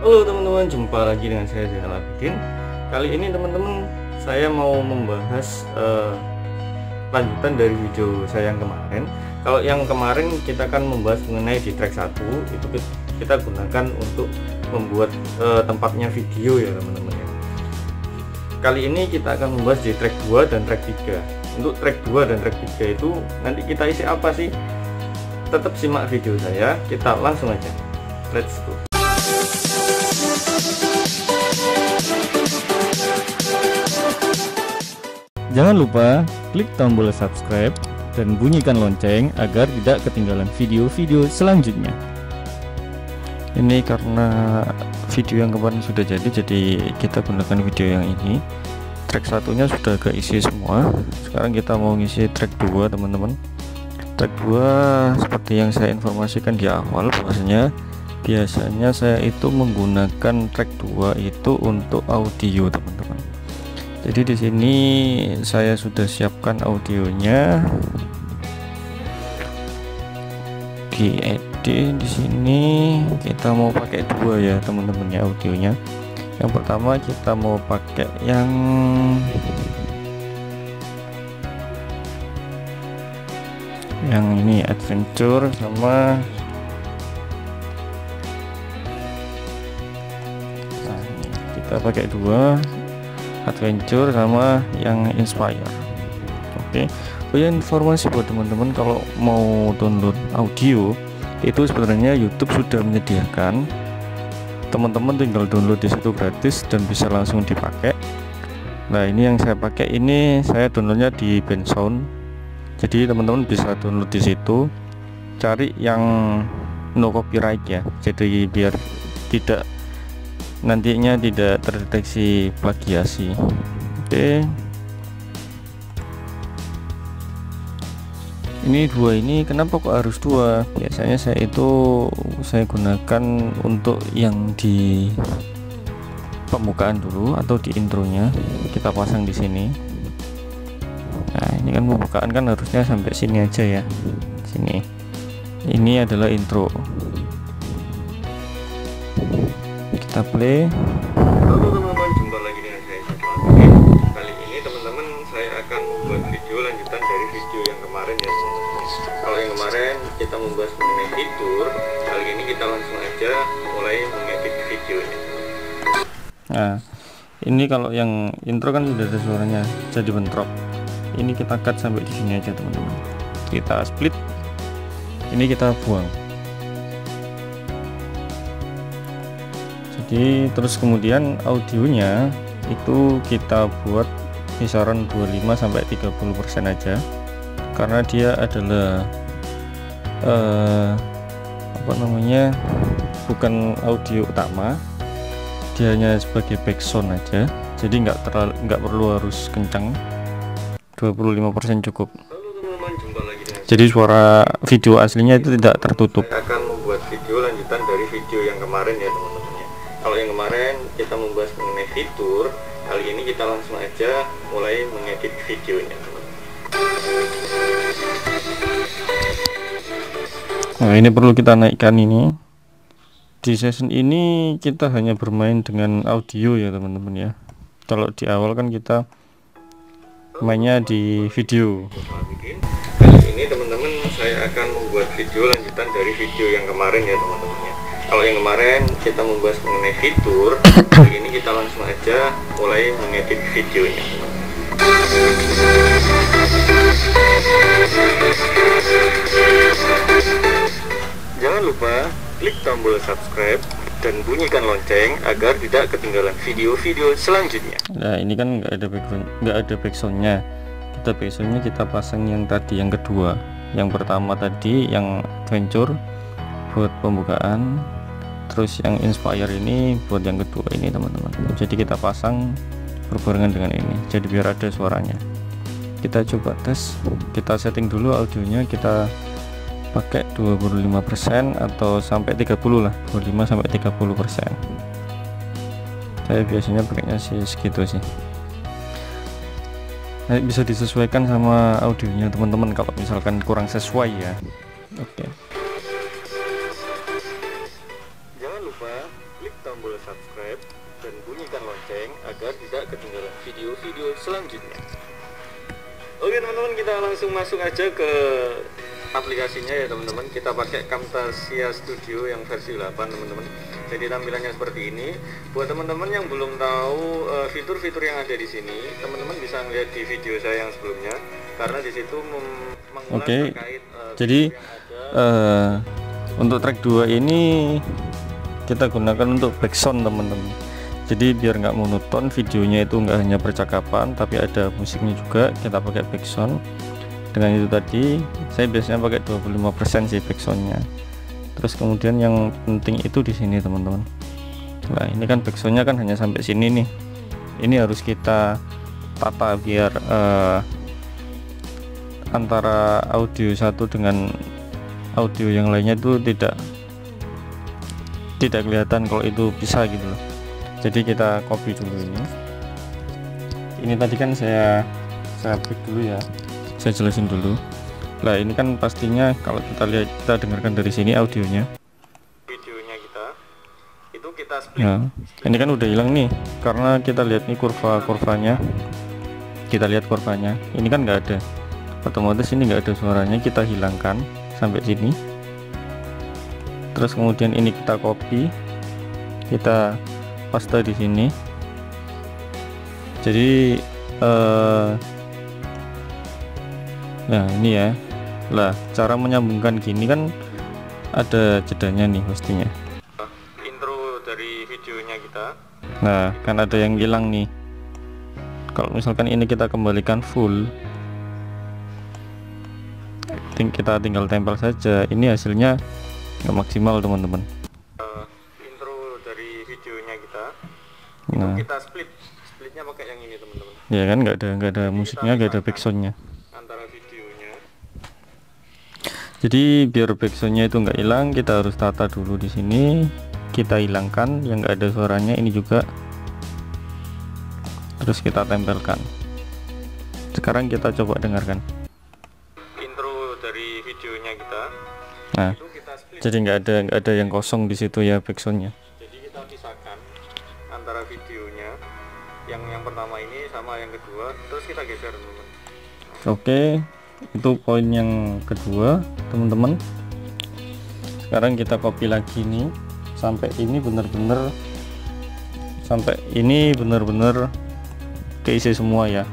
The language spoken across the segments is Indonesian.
Halo teman-teman, jumpa lagi dengan saya Zainal Abidin. Kali ini teman-teman, saya mau membahas lanjutan dari video saya yang kemarin. Kalau yang kemarin kita akan membahas mengenai di track 1, itu kita gunakan untuk membuat tempatnya video ya teman-teman ya. Kali ini kita akan membahas di track 2 dan track 3. Untuk track 2 dan track 3 itu nanti kita isi apa sih? Tetap simak video saya, kita langsung aja. Let's go. Jangan lupa klik tombol subscribe dan bunyikan lonceng agar tidak ketinggalan video-video selanjutnya. Ini karena video yang kemarin sudah jadi kita gunakan video yang ini. Track satunya sudah agak isi semua. Sekarang kita mau ngisi track 2 teman-teman. Track 2 seperti yang saya informasikan di awal, bahwasanya biasanya saya itu menggunakan track 2 itu untuk audio teman-teman. Jadi di sini saya sudah siapkan audionya, diedit. Di sini kita mau pakai dua ya teman-teman ya audionya. Yang pertama kita mau pakai yang ini adventure sama kita pakai dua, adventure sama yang inspire. Oke. Informasi buat teman-teman, kalau mau download audio itu sebenarnya YouTube sudah menyediakan. Teman-teman tinggal download di situ gratis dan bisa langsung dipakai. Nah, ini yang saya pakai, ini saya downloadnya di Bensound. Jadi teman-teman bisa download di situ, cari yang no copyright ya. Jadi biar nantinya tidak terdeteksi plagiasi. Oke. Ini dua, ini kenapa kok harus dua? Biasanya saya gunakan untuk yang di pembukaan dulu atau di intronya kita pasang di sini. Nah, ini kan pembukaan kan harusnya sampai sini aja ya. Sini. Ini adalah intro. Kita play. Halo teman-teman, jumpa lagi dengan saya Zainal Abidin. Kali ini teman-teman saya akan membuat video lanjutan dari video yang kemarin ya teman-teman. Kalau yang kemarin kita membahas mengenai fitur, kali ini kita langsung aja mulai mengedit videonya. Nah, ini kalau yang intro kan sudah ada suaranya, jadi bentrok. Ini kita cut sampai di sini aja teman-teman. Kita split. Ini kita buang. Jadi terus kemudian audionya itu kita buat kisaran 25-30% aja, karena dia adalah bukan audio utama, dia hanya sebagai background aja, jadi nggak perlu harus kencang. 25% cukup. Halo teman-teman, jumpa lagi dengan Jadi suara video aslinya itu tidak tertutup. saya akan membuat video lanjutan dari video yang kemarin ya teman-teman ya. Kalau yang kemarin kita membahas mengenai fitur, kali ini kita langsung aja mulai mengedit videonya teman-teman. Nah, ini perlu kita naikkan ini. Di session ini kita hanya bermain dengan audio ya teman-teman ya. Kalau di awal kan kita mainnya di video. Kali ini teman-teman saya akan membuat video lanjutan dari video yang kemarin ya teman-teman ya. Kalau yang kemarin kita membahas mengenai fitur, kali ini kita langsung aja mulai mengedit videonya teman-teman. Jangan lupa klik tombol subscribe dan bunyikan lonceng agar tidak ketinggalan video-video selanjutnya. Nah, ini kan nggak ada backsoundnya. Backsoundnya kita pasang yang tadi, yang kedua. Yang pertama tadi yang adventure buat pembukaan, terus yang inspire ini buat yang kedua ini teman-teman. Jadi kita pasang berbarengan dengan ini, jadi biar ada suaranya. Kita coba tes, kita setting dulu audionya, kita pakai 25% atau sampai 30 lah, 25-30%. Saya biasanya pakainya sih segitu sih. Nah, bisa disesuaikan sama audionya teman-teman kalau misalkan kurang sesuai ya. Oke. Jangan lupa klik tombol subscribe dan bunyikan lonceng agar tidak ketinggalan video-video selanjutnya. Oke teman-teman, kita langsung masuk aja ke aplikasinya ya teman-teman. Kita pakai Camtasia Studio yang versi 8 teman-teman. Jadi tampilannya seperti ini. Buat teman-teman yang belum tahu fitur-fitur yang ada di sini, teman-teman bisa melihat di video saya yang sebelumnya, karena di situ mengulas terkait jadi untuk track 2 ini kita gunakan untuk backsound teman-teman. Jadi biar nggak monoton videonya itu nggak hanya percakapan tapi ada musiknya juga, kita pakai backsound. Dengan itu tadi saya biasanya pakai 25% sih backsoundnya. Terus kemudian yang penting itu di sini teman-teman. Nah ini kan backsoundnya kan hanya sampai sini nih. Ini harus kita tata biar antara audio satu dengan audio yang lainnya itu tidak kelihatan kalau itu bisa gitu loh. Jadi kita copy dulu ini tadi kan saya break dulu ya, saya jelasin dulu. Nah ini kan pastinya kalau kita dengarkan dari sini audionya, videonya itu kita split. Nah ini kan udah hilang nih karena kita lihat nih kurvanya, kita lihat kurvanya ini kan nggak ada, otomatis ini nggak ada suaranya, kita hilangkan sampai sini. Terus kemudian ini kita copy, kita paste di sini. Jadi nah ini ya. Lah cara menyambungkan gini kan ada jedanya nih pastinya. Intro dari videonya kita. Nah kan ada yang hilang nih. Kalau misalkan ini kita kembalikan full, kita tinggal tempel saja, ini hasilnya nggak maksimal teman-teman. Intro dari videonya kita. Nah Kita splitnya pakai yang ini teman-teman. ya kan nggak ada musiknya, nggak ada backsoundnya. Antara videonya. Jadi biar backsoundnya itu nggak hilang, kita harus tata dulu di sini. Kita hilangkan yang nggak ada suaranya ini juga. Terus kita tempelkan. Sekarang kita coba dengarkan. Intro dari videonya kita. Nah, Itu kita split. jadi nggak ada yang kosong di situ ya backsoundnya. Jadi kita pisahkan antara videonya yang pertama ini sama yang kedua, terus kita geser teman-teman. Oke, itu poin yang kedua teman-teman. Sekarang kita copy lagi nih sampai ini benar-benar keisi semua ya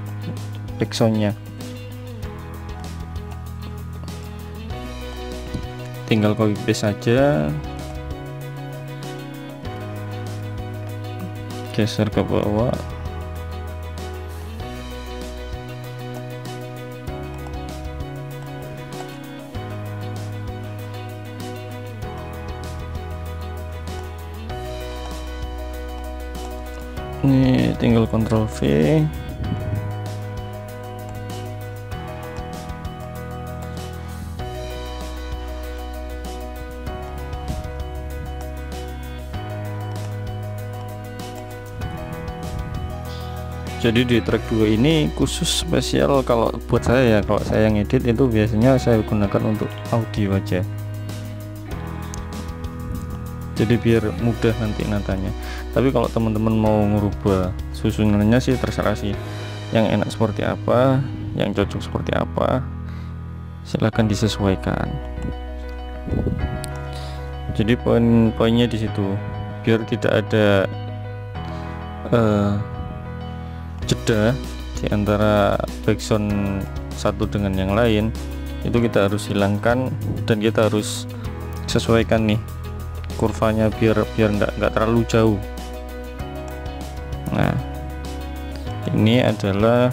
backsoundnya. Tinggal copy paste saja, geser ke bawah. Ini tinggal Ctrl V. Jadi di track 2 ini khusus spesial kalau buat saya ya, kalau saya yang edit itu biasanya saya gunakan untuk audio aja. Jadi biar mudah nanti natanya. Tapi kalau teman-teman mau ngerubah susunannya sih terserah sih, yang enak seperti apa, yang cocok seperti apa, silahkan disesuaikan. Jadi poin-poinnya di situ biar tidak ada jeda di antara backsound satu dengan yang lain. Itu kita harus hilangkan dan kita harus sesuaikan nih kurvanya biar nggak terlalu jauh. Nah ini adalah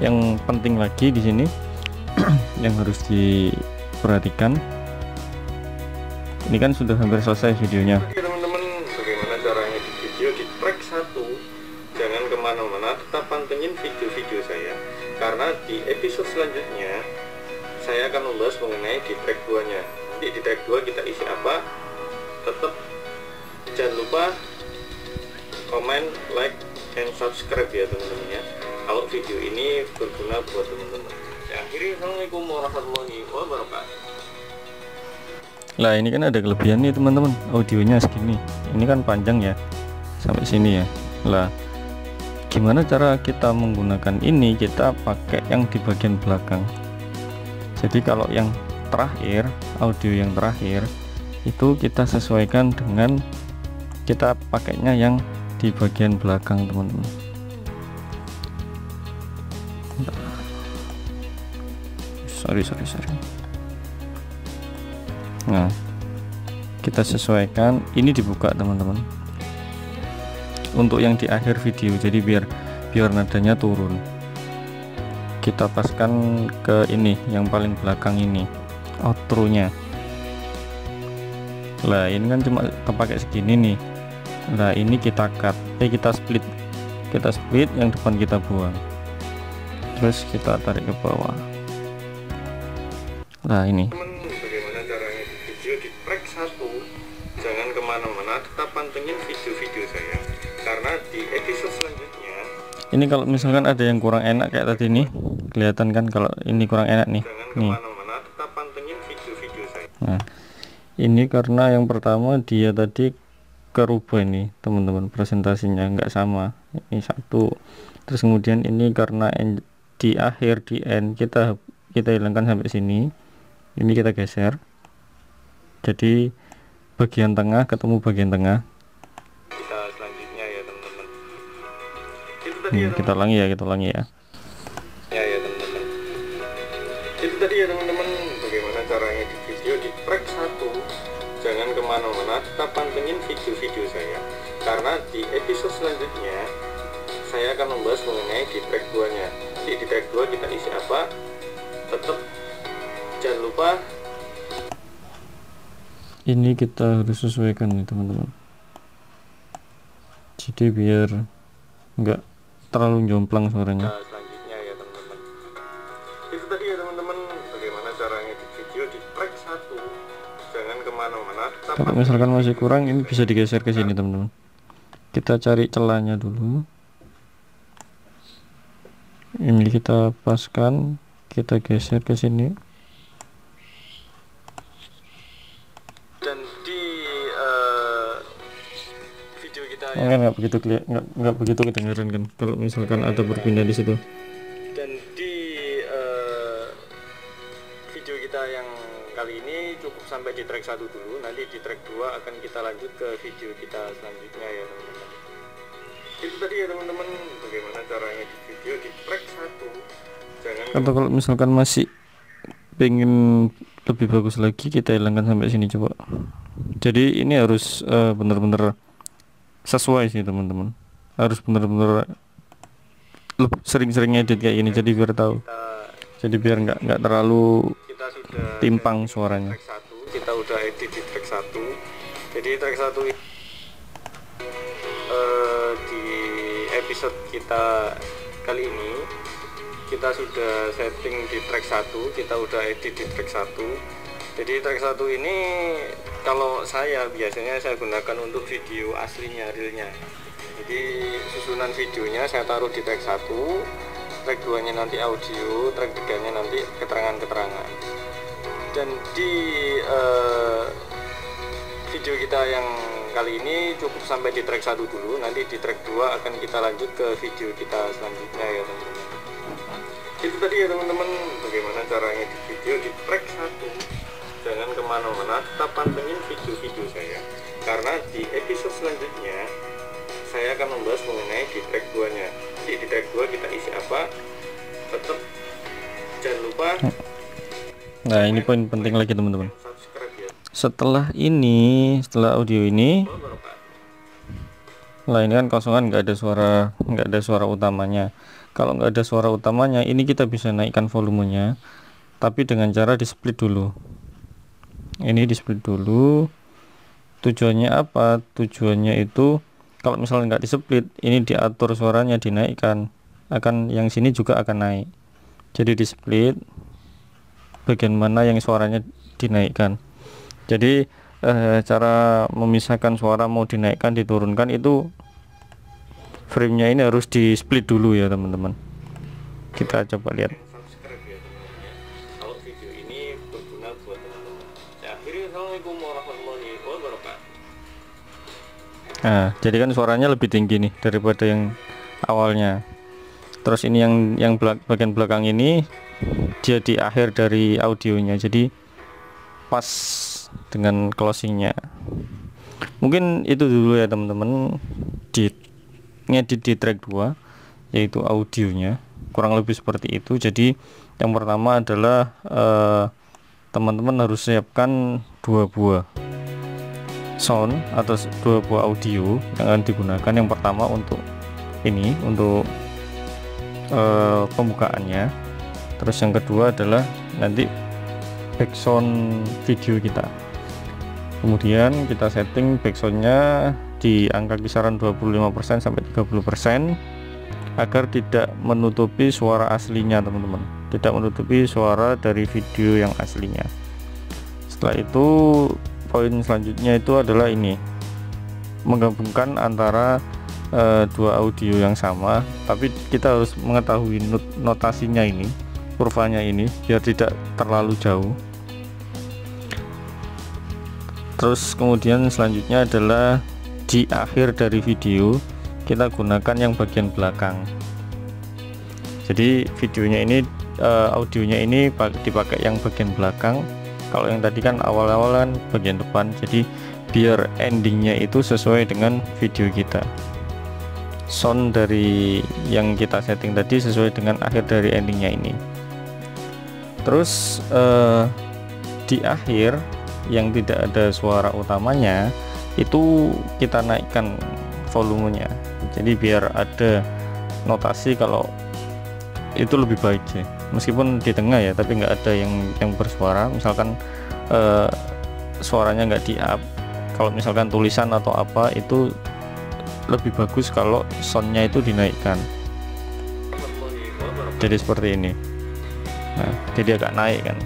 yang penting lagi di sini yang harus diperhatikan. Ini kan sudah hampir selesai videonya. Oke teman-teman, bagaimana caranya di video di track 1? Jangan kemana-mana, tetap pantengin video-video saya, karena di episode selanjutnya saya akan membahas mengenai di track 2 nya. Nanti di track 2 kita isi apa, tetap jangan lupa komen, like, dan subscribe ya teman-teman ya, kalau video ini berguna buat teman-teman. Ya, akhirnya assalamualaikum warahmatullahi wabarakatuh. Lah ini kan ada kelebihan nih teman-teman, audionya segini, ini kan panjang ya sampai sini ya. Lah gimana cara kita menggunakan ini? Kita pakai yang di bagian belakang. Jadi kalau yang terakhir, audio yang terakhir itu kita sesuaikan dengan kita pakainya yang di bagian belakang teman-teman. Sorry. Nah kita sesuaikan, ini dibuka teman-teman untuk yang di akhir video, jadi biar nadanya turun. Kita paskan ke ini yang paling belakang ini, outro nya. Lah ini kan cuma kepakai segini nih. Nah ini kita cut, kita split yang depan kita buang, terus kita tarik ke bawah. Nah ini bagaimana caranya di video di track 1. Jangan kemana-mana, tetap pantengin video-video saya, karena di episode selanjutnya ini kalau misalkan ada yang kurang enak kayak tadi nih, kelihatan kan kalau ini kurang enak nih. Nih. Tetap pantengin video-video saya. Nah, ini karena yang pertama dia tadi kerubah ini teman-teman, presentasinya nggak sama. Ini satu. Terus kemudian ini karena di akhir di end kita hilangkan sampai sini. Ini kita geser. Jadi bagian tengah ketemu bagian tengah. Kita selanjutnya ya teman-teman. Itu tadi ya, kita ulangi ya. Ya teman-teman. Itu tadi ya teman-teman, bagaimana caranya di video di track 1. Jangan kemana-mana, tetap pantengin video-video saya, karena di episode selanjutnya saya akan membahas mengenai di track 2 nya. Nanti di track 2 kita isi apa, tetap jangan lupa. Ini kita harus sesuaikan nih teman-teman, jadi biar nggak terlalu jomplang suaranya. Selanjutnya ya teman-teman. Itu tadi ya teman-teman, bagaimana caranya di video di track 1. Jangan kemana-mana, kalau misalkan masih kurang, ini bisa digeser ke sini teman-teman. Kita cari celahnya dulu, ini kita paskan, kita geser ke sini. Dan di video kita nggak begitu kedengaran kan kalau misalkan ada berpindah di situ. Dan di video kita yang kali ini cukup sampai di track 1 dulu. Nanti di track 2 akan kita lanjut ke video kita selanjutnya ya teman-teman. Itu tadi ya teman-teman, bagaimana caranya di video di track 1. Jangan Atau kalau misalkan masih pengen lebih bagus lagi, kita hilangkan sampai sini coba. Jadi ini harus bener-bener sesuai sih teman-teman, harus bener-bener sering-sering edit kayak gini, jadi biar tahu, jadi biar nggak terlalu timpang suaranya. Kita udah edit di track 1. Jadi track 1 di episode kita kali ini kita sudah setting di track 1, kita udah edit di track 1. Jadi track 1 ini kalau saya biasanya saya gunakan untuk video aslinya, realnya. Jadi susunan videonya saya taruh di track 1, track 2 nya nanti audio, track 3 nya nanti keterangan-keterangan. Dan di video kita yang kali ini cukup sampai di track 1 dulu. Nanti di track 2 akan kita lanjut ke video kita selanjutnya ya teman-teman. Itu tadi ya teman-teman, bagaimana caranya di video di track 1. Jangan kemana-mana, tetap pantengin video-video saya, karena di episode selanjutnya saya akan membahas mengenai di track 2 nya. Jadi di track 2 kita isi apa, tetap jangan lupa. Nah ini poin penting lagi teman-teman. Setelah audio ini, lah ini kan kosongan, nggak ada suara utamanya. Kalau nggak ada suara utamanya, ini kita bisa naikkan volumenya, tapi dengan cara di split dulu. Ini di split dulu. Tujuannya apa? Tujuannya itu kalau misalnya nggak di split, ini diatur suaranya dinaikkan, akan yang sini juga akan naik. Jadi di split bagian mana yang suaranya dinaikkan. Jadi cara memisahkan suara mau dinaikkan diturunkan itu framenya ini harus di split dulu ya teman-teman. Kita coba lihat. Subscribe ya teman-teman ya, kalau video ini berguna buat teman-teman. Saya akhiri, assalamualaikum Nah, jadi kan suaranya lebih tinggi nih daripada yang awalnya. Terus ini yang bagian belakang ini dia di akhir dari audionya, jadi pas dengan closingnya. Mungkin itu dulu ya teman-teman, ngedit di track 2 yaitu audionya, kurang lebih seperti itu. Jadi yang pertama adalah teman-teman harus siapkan 2 buah sound atau 2 buah audio yang akan digunakan. Yang pertama untuk ini, untuk pembukaannya. Terus yang kedua adalah nanti background video kita. Kemudian kita setting backsoundnya di angka kisaran 25% sampai 30% agar tidak menutupi suara aslinya teman-teman, tidak menutupi suara dari video yang aslinya. Setelah itu poin selanjutnya itu adalah ini, menggabungkan antara 2 audio yang sama, tapi kita harus mengetahui notasinya ini, kurvanya ini, biar tidak terlalu jauh. Terus kemudian selanjutnya adalah di akhir dari video kita gunakan yang bagian belakang. Jadi videonya ini audionya ini dipakai yang bagian belakang. Kalau yang tadi kan awal-awalan bagian depan, jadi biar endingnya itu sesuai dengan video kita. Sound dari yang kita setting tadi sesuai dengan akhir dari endingnya ini. Terus di akhir yang tidak ada suara utamanya itu kita naikkan volumenya, jadi biar ada notasi kalau itu lebih baik sih, meskipun di tengah ya, tapi nggak ada yang bersuara. Misalkan suaranya nggak di up, kalau misalkan tulisan atau apa itu lebih bagus kalau soundnya itu dinaikkan, jadi seperti ini. Nah, jadi agak naik kan.